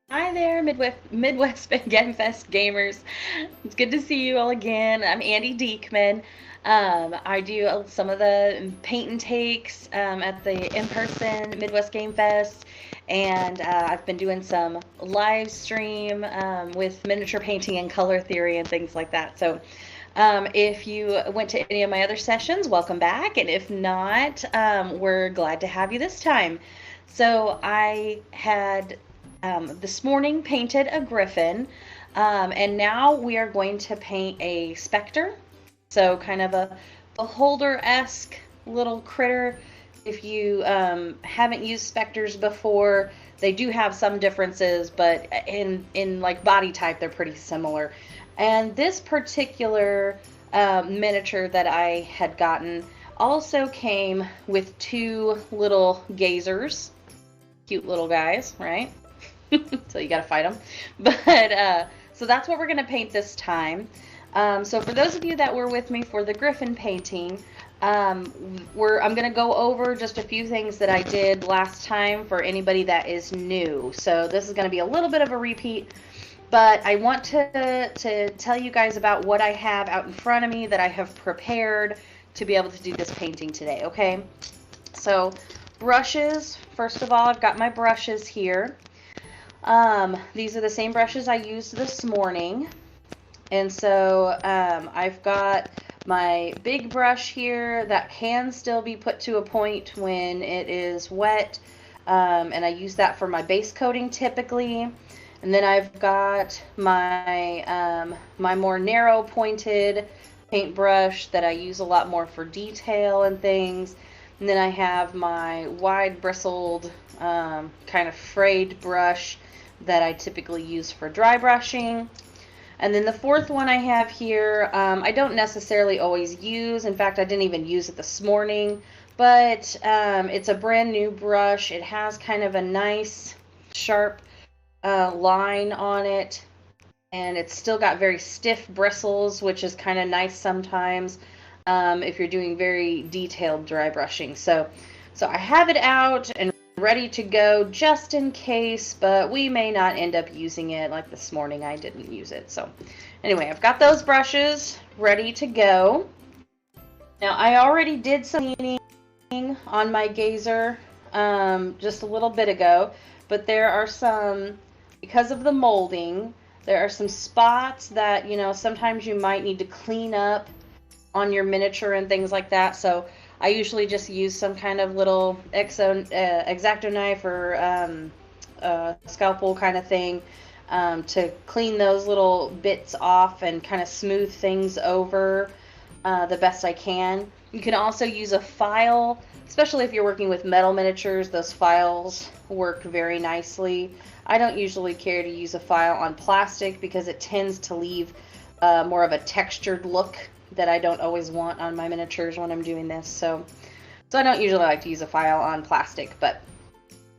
Hi there, Midwest GameFest gamers. It's good to see you all again. I'm Andi Dieckman. I do some of the paint and takes at the in-person Midwest Game Fest, and I've been doing some live stream with miniature painting and color theory and things like that. So if you went to any of my other sessions, welcome back, and if not, we're glad to have you this time. So I had this morning painted a griffin, and now we are going to paint a specter. So kind of a beholder-esque little critter. If you haven't used specters before, they do have some differences, but in like body type, they're pretty similar. And this particular miniature that I had gotten also came with 2 little gazers. Cute little guys, right? So you gotta fight them. But so that's what we're gonna paint this time. So for those of you that were with me for the Griffin painting, I'm gonna go over just a few things that I did last time for anybody that is new. So this is gonna be a little bit of a repeat, but I want to tell you guys about what I have out in front of me that I have prepared to be able to do this painting today, okay? So brushes, first of all, I've got my brushes here. These are the same brushes I used this morning. And so I've got my big brush here that can still be put to a point when it is wet. And I use that for my base coating typically. And then I've got my, my more narrow pointed paintbrush that I use a lot more for detail and things. And then I have my wide bristled kind of frayed brush that I typically use for dry brushing. And then the fourth one I have here, I don't necessarily always use. In fact, I didn't even use it this morning, but it's a brand new brush. It has kind of a nice sharp line on it, and it's still got very stiff bristles, which is kind of nice sometimes if you're doing very detailed dry brushing. So I have it out and ready to go just in case, but we may not end up using it. Like this morning I didn't use it. So anyway, I've got those brushes ready to go. Now I already did some cleaning on my gazer just a little bit ago, but there are some, because of the molding, there are some spots that, you know, sometimes you might need to clean up on your miniature and things like that. So I usually just use some kind of little X-Acto knife or scalpel kind of thing to clean those little bits off and kind of smooth things over the best I can. You can also use a file, especially if you're working with metal miniatures. Those files work very nicely. I don't usually care to use a file on plastic because it tends to leave more of a textured look that I don't always want on my miniatures when I'm doing this. So I don't usually like to use a file on plastic, but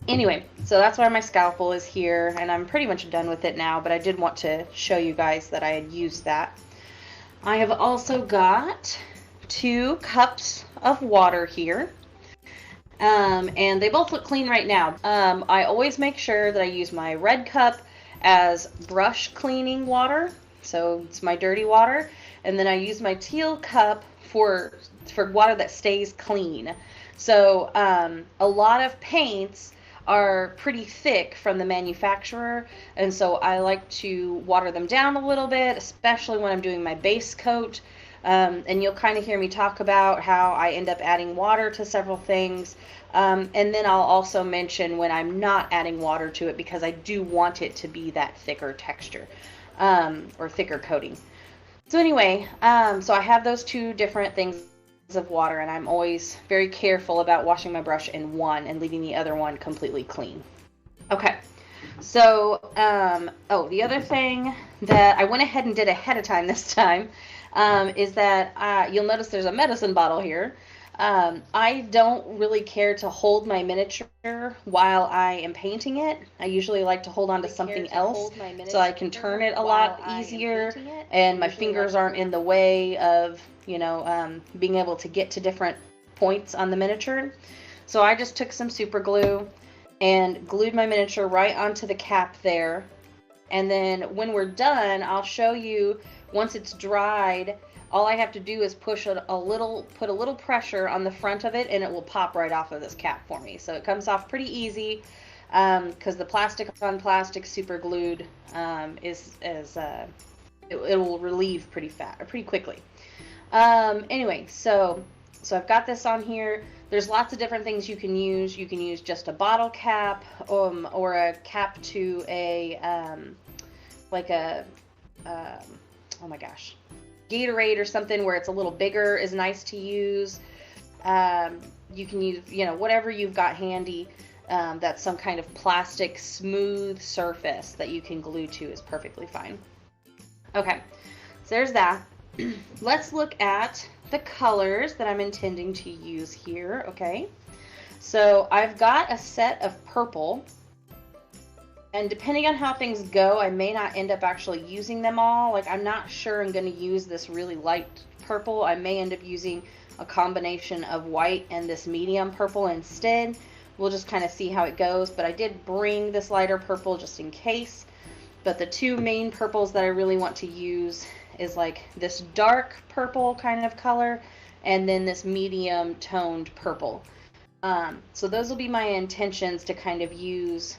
anyway, so that's why my scalpel is here, and I'm pretty much done with it now, but I did want to show you guys that I had used that. I have also got 2 cups of water here, and they both look clean right now. I always make sure that I use my red cup as brush cleaning water, so it's my dirty water. And then I use my teal cup for water that stays clean. So a lot of paints are pretty thick from the manufacturer, and so I like to water them down a little bit, especially when I'm doing my base coat. And you'll kind of hear me talk about how I end up adding water to several things. And then I'll also mention when I'm not adding water to it, because I do want it to be that thicker texture or thicker coating. So anyway, so I have those 2 different things of water, and I'm always very careful about washing my brush in one and leaving the other one completely clean. Okay, so, oh, the other thing that I went ahead and did ahead of time this time is that you'll notice there's a medicine bottle here. I don't really care to hold my miniature while I am painting it. I usually like to hold on to something else so I can turn it a lot easier, and my fingers aren't in the way of, you know, being able to get to different points on the miniature. So I just took some super glue and glued my miniature right onto the cap there. And then when we're done, I'll show you, once it's dried, all I have to do is push put a little pressure on the front of it, and it will pop right off of this cap for me. So it comes off pretty easy because the plastic on plastic super glued it will relieve pretty quickly. Anyway, so I've got this on here. There's lots of different things you can use. You can use just a bottle cap or a cap to a oh my gosh, Gatorade or something where it's a little bigger is nice to use. You can use, you know, whatever you've got handy that's some kind of plastic smooth surface that you can glue to is perfectly fine. Okay, so there's that. let's look at the colors that I'm intending to use here, okay? So I've got a set of purple, and depending on how things go, I may not end up actually using them all. Like, I'm not sure I'm going to use this really light purple. I may end up using a combination of white and this medium purple instead. We'll just kind of see how it goes, but I did bring this lighter purple just in case. But the two main purples that I really want to use is like this dark purple kind of color and then this medium toned purple. So those will be my intentions to kind of use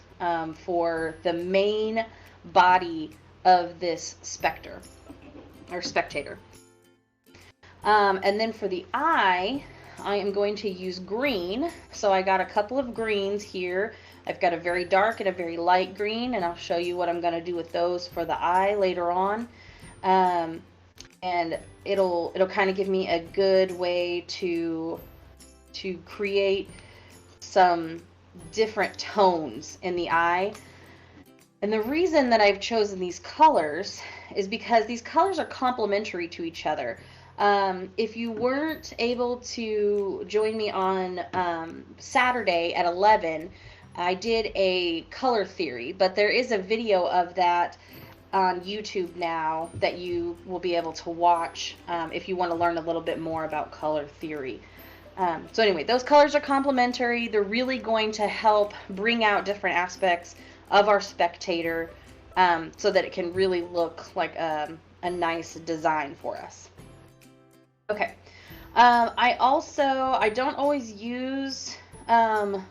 for the main body of this Spectre or Spectator. And then for the eye, I am going to use green. So I got a couple of greens here. I've got a very dark and a very light green, and I'll show you what I'm going to do with those for the eye later on. And it'll kind of give me a good way to create some different tones in the eye. And the reason that I've chosen these colors is because these colors are complementary to each other. If you weren't able to join me on Saturday at 11, I did a color theory, but there is a video of that on YouTube now that you will be able to watch if you want to learn a little bit more about color theory. So anyway, those colors are complementary. They're really going to help bring out different aspects of our Spectator so that it can really look like a nice design for us. Okay. I don't always use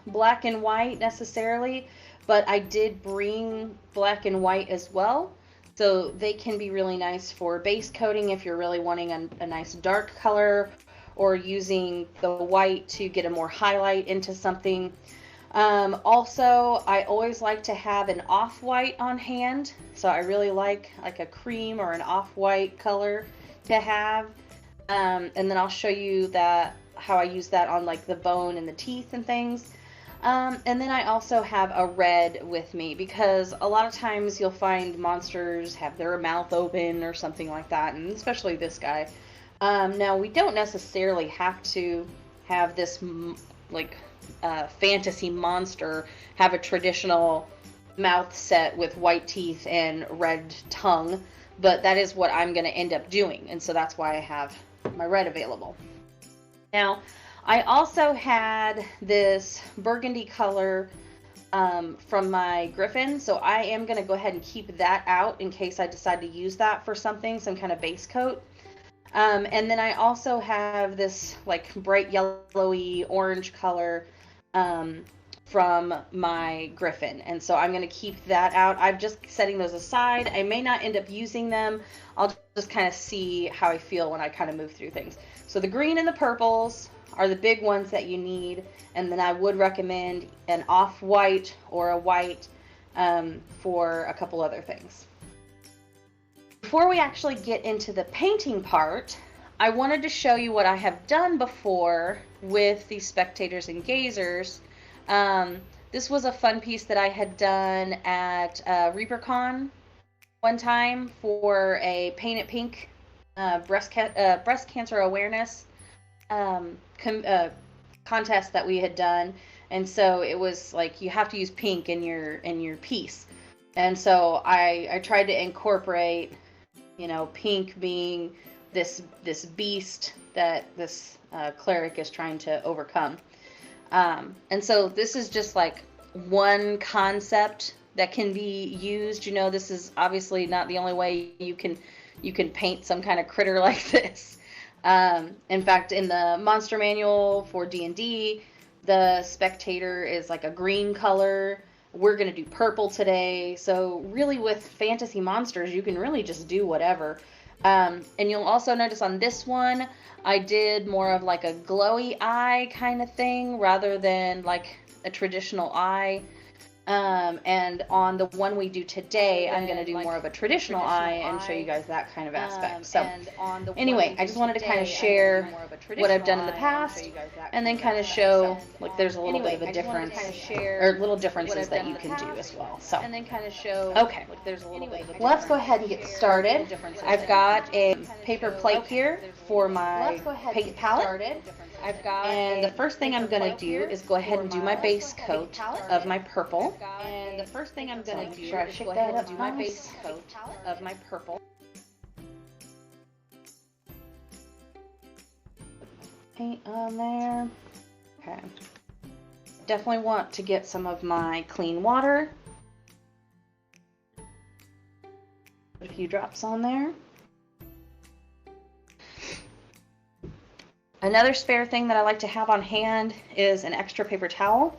black and white necessarily, but I did bring black and white as well. So they can be really nice for base coating if you're really wanting a nice dark color, or using the white to get a more highlight into something. Also, I always like to have an off-white on hand. So I really like a cream or an off-white color to have. And then I'll show you how I use that on like the bone and the teeth and things. And then I also have a red with me because a lot of times you'll find monsters have their mouth open or something like that, and especially this guy. Now, we don't necessarily have to have this fantasy monster have a traditional mouth set with white teeth and red tongue, but that is what I'm going to end up doing, and so that's why I have my red available. Now, I also had this burgundy color from my Griffin, so I am going to go ahead and keep that out in case I decide to use that for something, some kind of base coat. And then I also have this like bright yellowy orange color from my Griffin, and so I'm going to keep that out. I'm just setting those aside. I may not end up using them. I'll just kind of see how I feel when I kind of move through things. So the green and the purples are the big ones that you need, and then I would recommend an off-white or a white for a couple other things. Before we actually get into the painting part, I wanted to show you what I have done before with these Spectators and Gazers. This was a fun piece that I had done at ReaperCon one time for a Paint It Pink breast cancer awareness contest that we had done. And so it was like you have to use pink in your piece. And so I tried to incorporate, pink being this beast that this cleric is trying to overcome. And so this is just like one concept that can be used. This is obviously not the only way you can paint some kind of critter like this. In fact, in the monster manual for D&D, the Spectator is like a green color. We're going to do purple today. So really with fantasy monsters, you can really just do whatever. And you'll also notice on this one, I did more of like a glowy eye kind of thing rather than like a traditional eye. And on the one we do today, I'm going to do more of a traditional eye and show you guys that kind of aspect. So anyway, I just wanted to kind of share what I've done in the past and then kind of show like there's a little bit of a difference or little differences that you can do as well. So okay, let's go ahead and get started. I've got a paper plate here for my paint palette. And the first thing I'm going to do is go ahead and do my base coat of my purple. And the first thing I'm going to do is go ahead and do my base coat of my purple. Paint on there. Okay. Definitely want to get some of my clean water. Put a few drops on there. Another spare thing that I like to have on hand is an extra paper towel.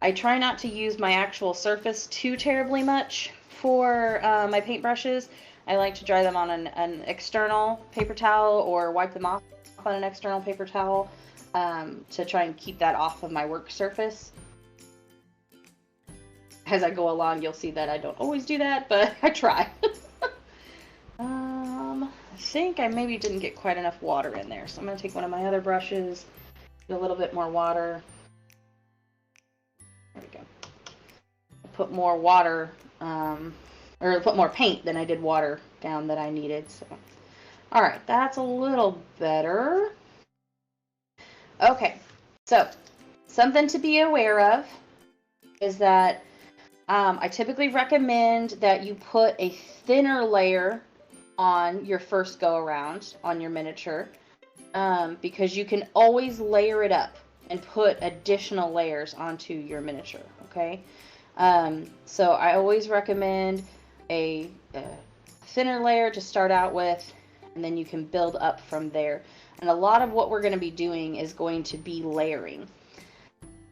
I try not to use my actual surface too terribly much for my paintbrushes. I like to dry them on an external paper towel or wipe them off on an external paper towel to try and keep that off of my work surface. As I go along, you'll see that I don't always do that, but I try. I think I maybe didn't get quite enough water in there, so I'm going to take one of my other brushes, get a little bit more water. There we go. I put more water, or put more paint than I did water down that I needed. So, all right, that's a little better. Okay, so something to be aware of is that I typically recommend that you put a thinner layer on your first go around on your miniature because you can always layer it up and put additional layers onto your miniature, okay? So I always recommend a thinner layer to start out with, and then you can build up from there. And a lot of what we're going to be doing is going to be layering.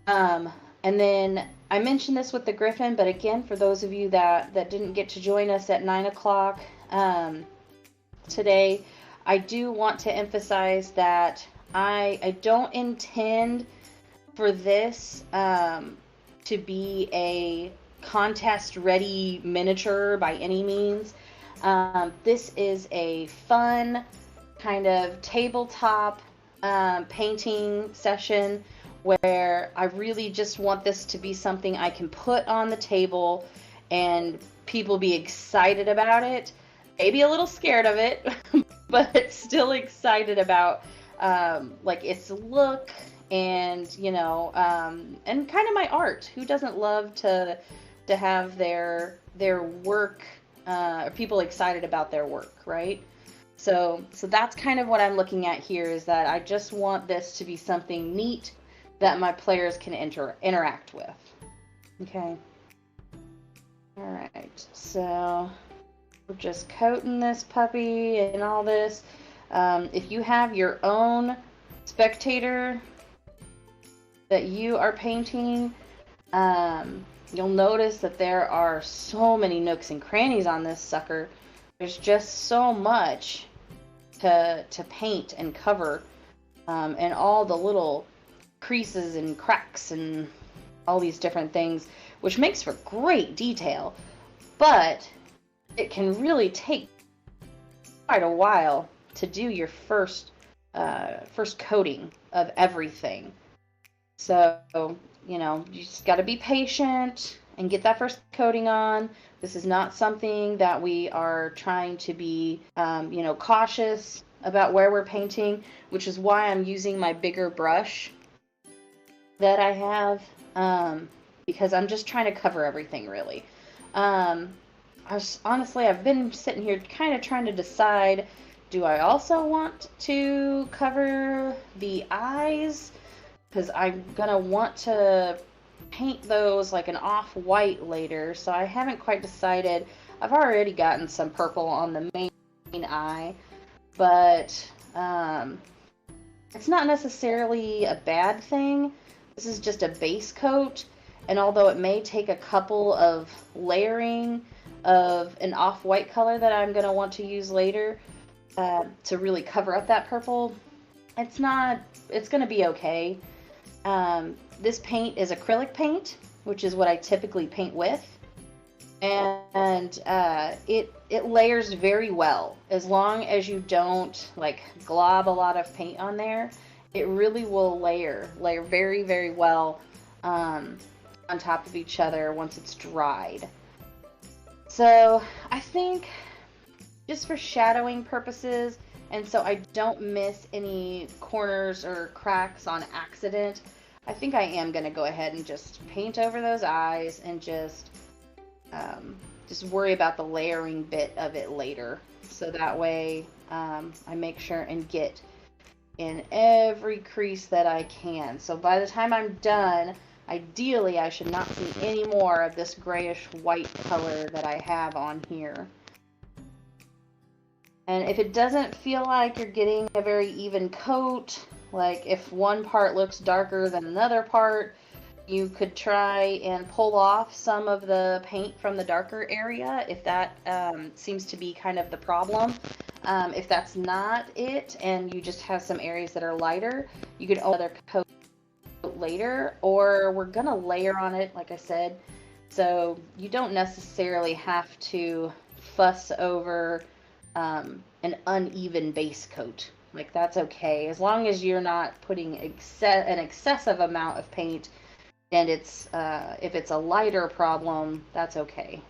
And then I mentioned this with the Griffin, but again, for those of you that didn't get to join us at 9 o'clock, today, I do want to emphasize that I don't intend for this to be a contest-ready miniature by any means. This is a fun kind of tabletop painting session where I really just want this to be something I can put on the table and people be excited about it. Maybe a little scared of it, but still excited about like its look and, you know, and kind of my art. Who doesn't love to have their work, people excited about their work, right? So that's kind of what I'm looking at here, is that I just want this to be something neat that my players can interact with. Okay. All right. So we're just coating this puppy and all this. If you have your own Spectator that you are painting, you'll notice that there are so many nooks and crannies on this sucker. There's just so much to paint and cover, and all the little creases and cracks and all these different things, which makes for great detail, but it can really take quite a while to do your first coating of everything. So, you know, you just got to be patient and get that first coating on. This is not something that we are trying to be, you know, cautious about where we're painting, which is why I'm using my bigger brush that I have, because I'm just trying to cover everything, really. Honestly, I've been sitting here kind of trying to decide, do I also want to cover the eyes? Because I'm going to want to paint those like an off-white later, so I haven't quite decided. I've already gotten some purple on the main eye, but it's not necessarily a bad thing. This is just a base coat, and although it may take a couple of layering of an off-white color that I'm going to want to use later to really cover up that purple, it's going to be okay. This paint is acrylic paint, which is what I typically paint with. And it layers very well. As long as you don't like glob a lot of paint on there, it really will layer very, very well on top of each other once it's dried. So I think just for shadowing purposes, and so I don't miss any corners or cracks on accident, I think I am going to go ahead and just paint over those eyes and just worry about the layering bit of it later. So that way I make sure and get in every crease that I can. So by the time I'm done, ideally I should not see any more of this grayish white color that I have on here. And if it doesn't feel like you're getting a very even coat, like if one part looks darker than another part, you could try and pull off some of the paint from the darker area if that seems to be kind of the problem. If that's not it and you just have some areas that are lighter, you could another coat later, or we're gonna layer on it, like I said, so you don't necessarily have to fuss over an uneven base coat. Like, that's okay, as long as you're not putting an excessive amount of paint, and it's if it's a lighter problem, that's okay.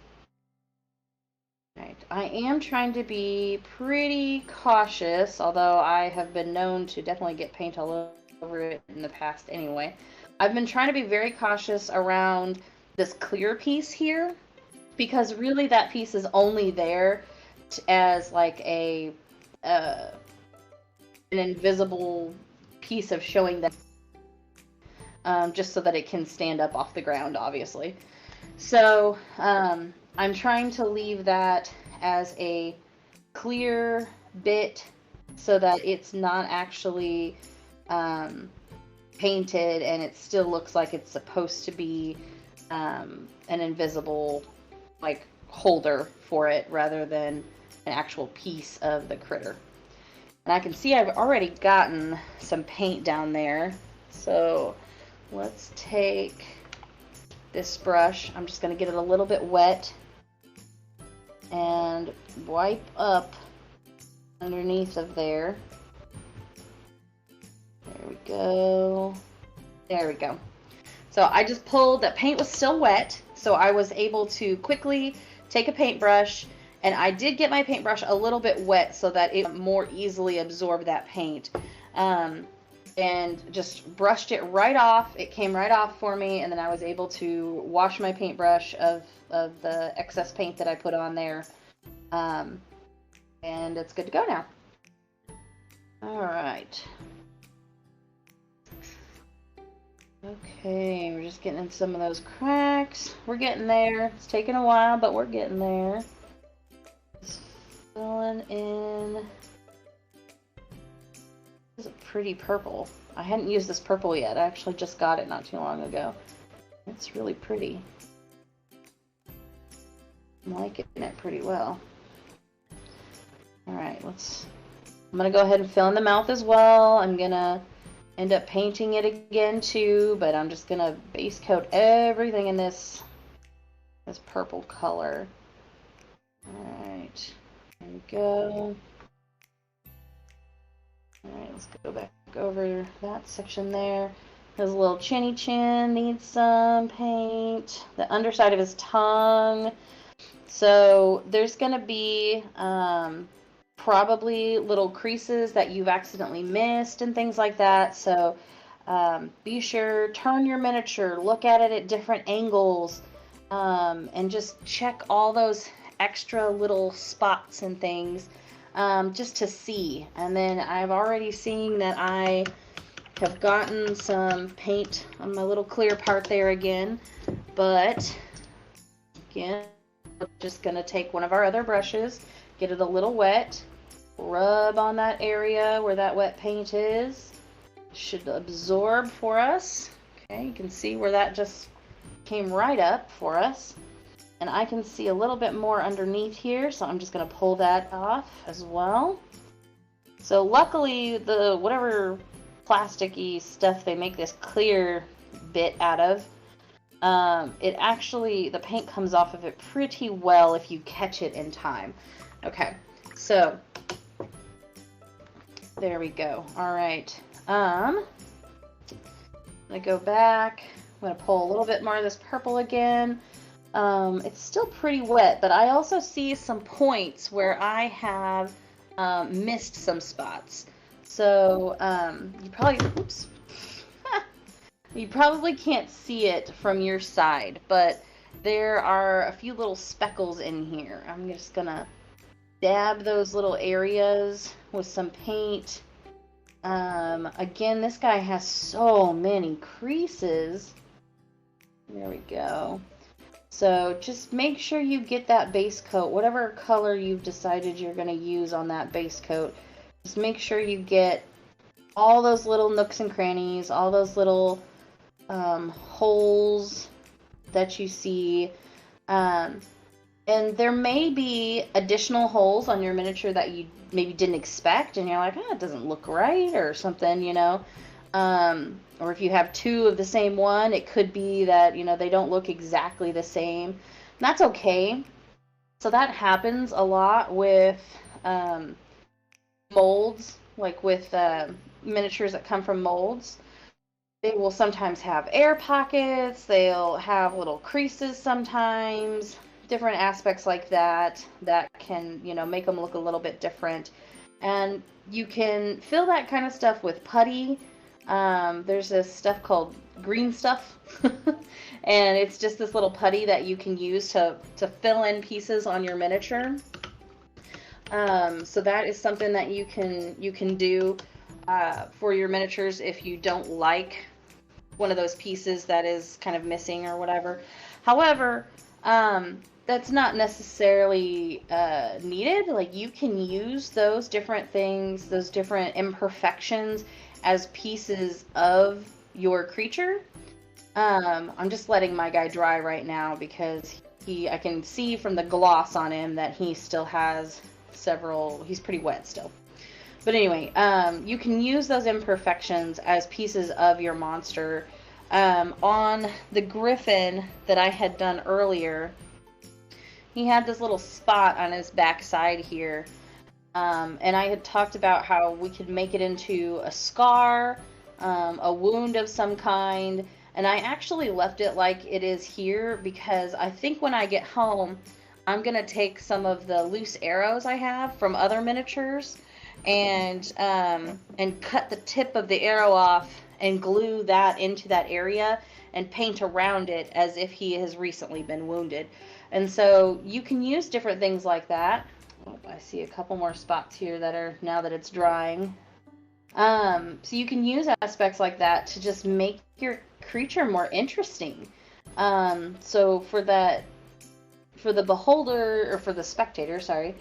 Right. I am trying to be pretty cautious, although I have been known to definitely get paint all over it in the past anyway. I've been trying to be very cautious around this clear piece here, because really that piece is only there as like an invisible piece of showing that just so that it can stand up off the ground, obviously. So I'm trying to leave that as a clear bit so that it's not actually painted and it still looks like it's supposed to be an invisible like holder for it rather than an actual piece of the critter. And I can see I've already gotten some paint down there, so let's take this brush. I'm just going to get it a little bit wet and wipe up underneath of there. There we go. There we go. So I just pulled, that paint was still wet, so I was able to quickly take a paintbrush, and I did get my paintbrush a little bit wet so that it more easily absorbed that paint. And just brushed it right off. It came right off for me, and then I was able to wash my paintbrush of the excess paint that I put on there. And it's good to go now. Alright. Okay, we're just getting in some of those cracks. We're getting there. It's taking a while, but we're getting there. Just filling in. This is a pretty purple. I hadn't used this purple yet. I actually just got it not too long ago. It's really pretty. I'm liking it pretty well. Alright, I'm going to go ahead and fill in the mouth as well. I'm going to end up painting it again too, but I'm just going to base coat everything in this purple color. Alright, there we go. Alright, let's go back over that section there. His little chinny chin needs some paint. The underside of his tongue. So there's going to be probably little creases that you've accidentally missed and things like that. So be sure, turn your miniature, look at it at different angles, and just check all those extra little spots and things. Just to see. And then I've already seen that I have gotten some paint on my little clear part there again, but again, we're just going to take one of our other brushes, get it a little wet, rub on that area where that wet paint is. Should absorb for us. Okay, you can see where that just came right up for us. And I can see a little bit more underneath here, so I'm just going to pull that off as well. So luckily, the whatever plasticky stuff they make this clear bit out of it actually, the paint comes off of it pretty well if you catch it in time. Okay, so there we go. All right. I'm gonna go back. I'm gonna pull a little bit more of this purple again. It's still pretty wet, but I also see some points where I have missed some spots. So you probably, oops, you probably can't see it from your side, but there are a few little speckles in here. I'm just gonna dab those little areas with some paint. Again, this guy has so many creases. There we go. So just make sure you get that base coat, whatever color you've decided you're going to use on that base coat. Just make sure you get all those little nooks and crannies, all those little holes that you see. And there may be additional holes on your miniature that you maybe didn't expect, and you're like, oh, it doesn't look right, or something, you know. Or if you have two of the same one, it could be that, you know, they don't look exactly the same. And that's okay. So that happens a lot with molds, like with miniatures that come from molds. They will sometimes have air pockets, they'll have little creases sometimes, different aspects like that that can, you know, make them look a little bit different. And you can fill that kind of stuff with putty. There's this stuff called green stuff, and it's just this little putty that you can use to fill in pieces on your miniature. So that is something that you can do for your miniatures if you don't like one of those pieces that is kind of missing or whatever. However, that's not necessarily needed. Like, you can use those different things, those different imperfections as pieces of your creature. I'm just letting my guy dry right now because I can see from the gloss on him that he still has he's pretty wet still. But anyway, you can use those imperfections as pieces of your monster. On the griffin that I had done earlier, he had this little spot on his backside here. And I had talked about how we could make it into a scar, a wound of some kind. And I actually left it like it is here because I think when I get home, I'm going to take some of the loose arrows I have from other miniatures and cut the tip of the arrow off and glue that into that area and paint around it as if he has recently been wounded. And so you can use different things like that. Oh, I see a couple more spots here that are, now that it's drying. So you can use aspects like that to just make your creature more interesting. So for the beholder, or for the spectator, sorry,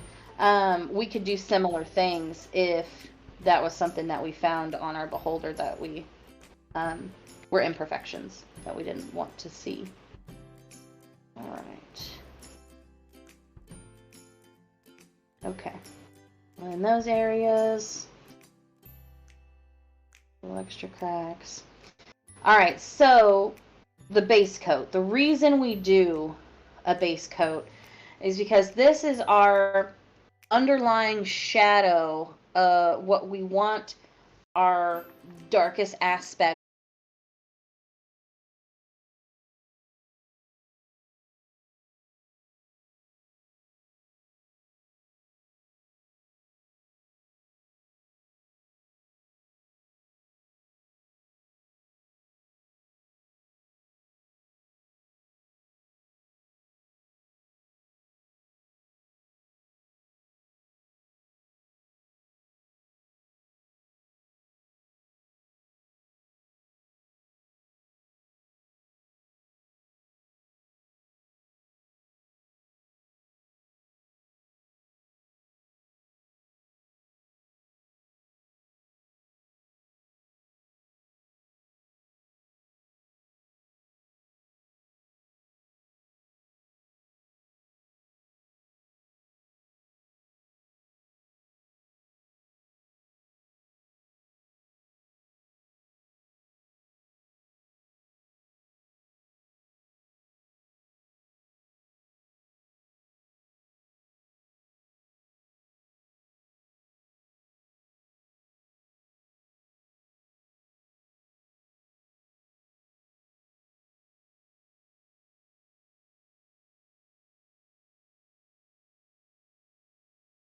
we could do similar things if that was something that we found on our beholder that we were imperfections that we didn't want to see. All right. Okay. In those areas, little extra cracks. All right, so the base coat. The reason we do a base coat is because this is our underlying shadow, what we want our darkest aspect